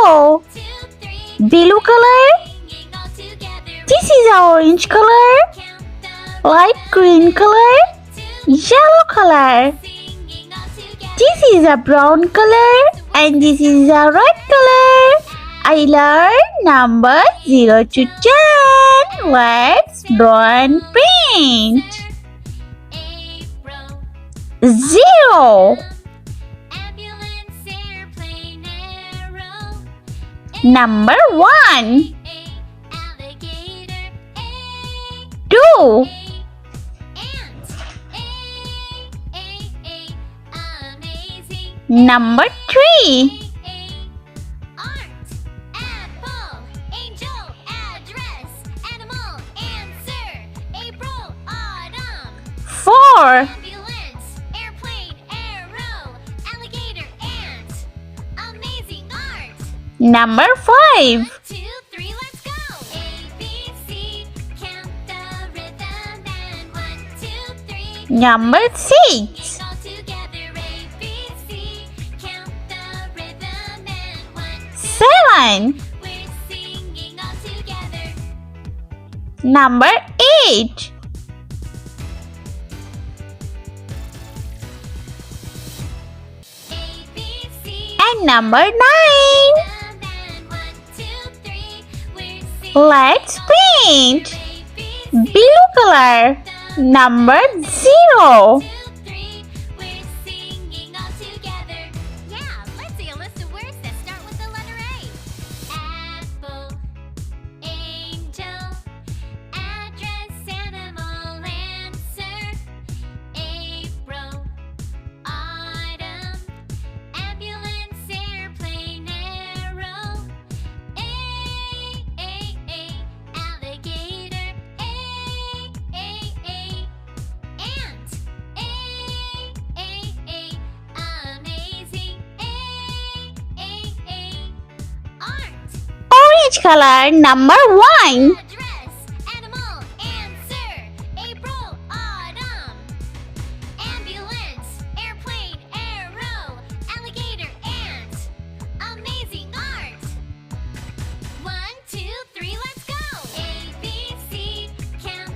go. Blue color. This is orange color. Light green color. Yellow color. This is a brown color and this is a red color. I learned number 0 to 10. Let's draw and paint. 0. Number 1. 2. Number 3. 4. Number 5. Number 6. Number 8. And number 9. Let's paint. Blue color. Number 0. Orange color. Number 1.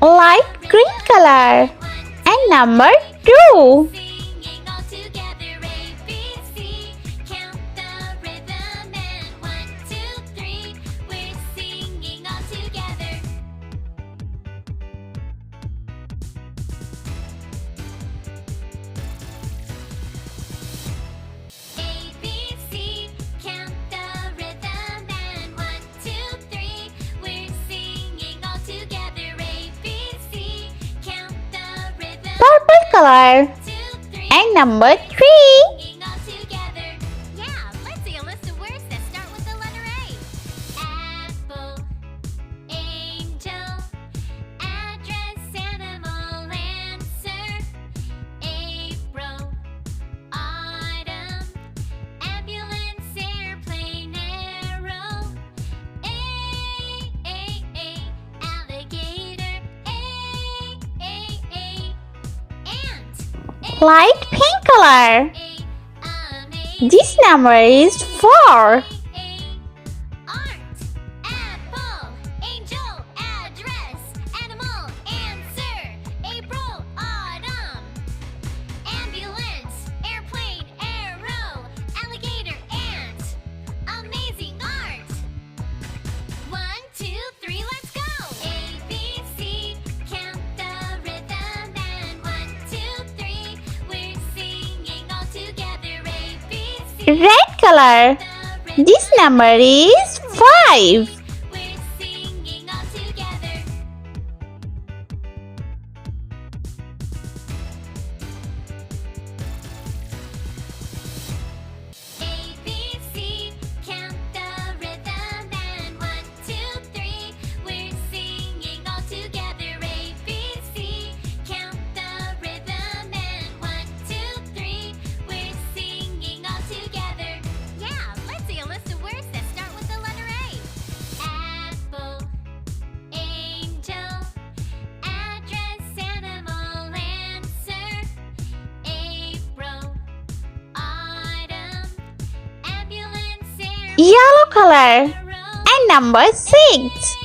Light green color. And number 2. Purple color. And number 3. Light pink color. This number is 4. Red color. This number is 5. yellow color. And number 6.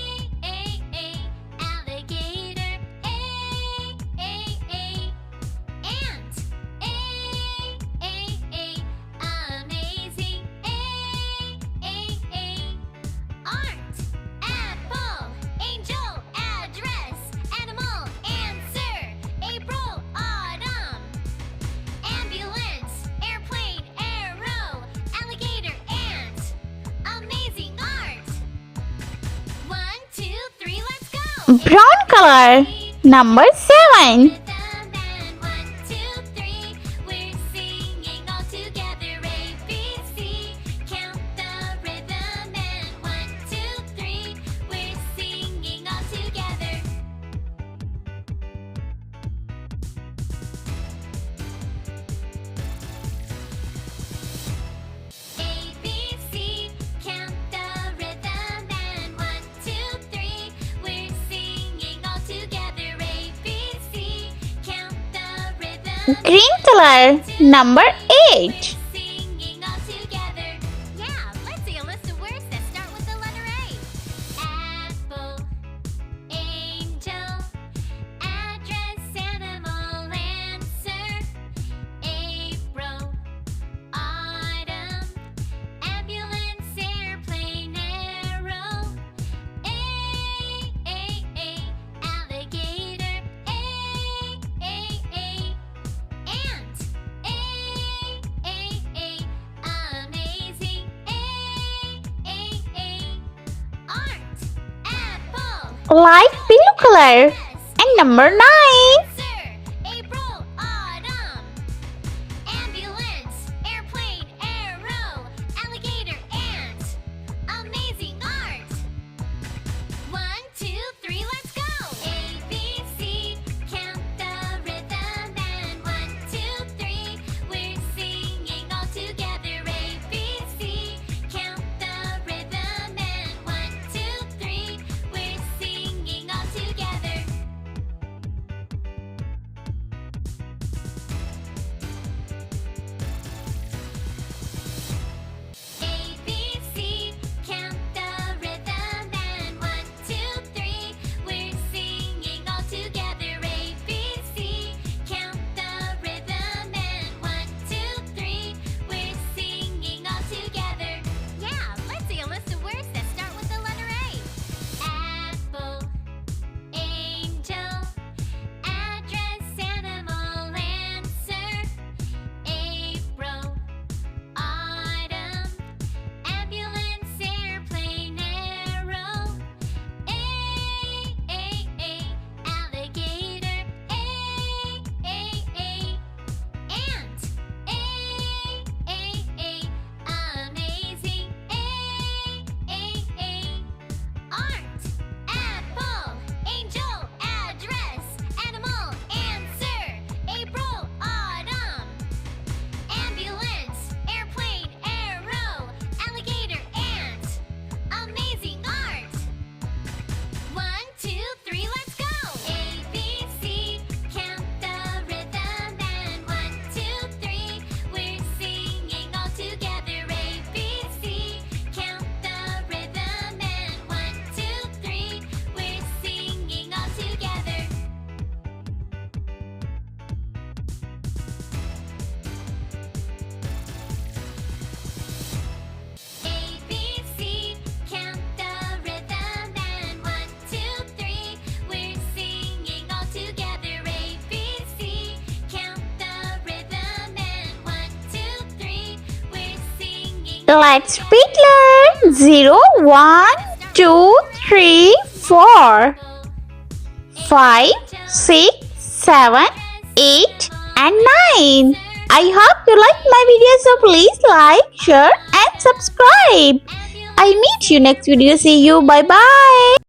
Brown color. Number 7. Green color. Number 8. Light blue color. And number 9. Let's repeat learn 0, 1, 2, 3, 4, 5, 6, 7, 8 and 9. I hope you like my video, so please like, share and subscribe. I'll meet you next video. See you. Bye bye.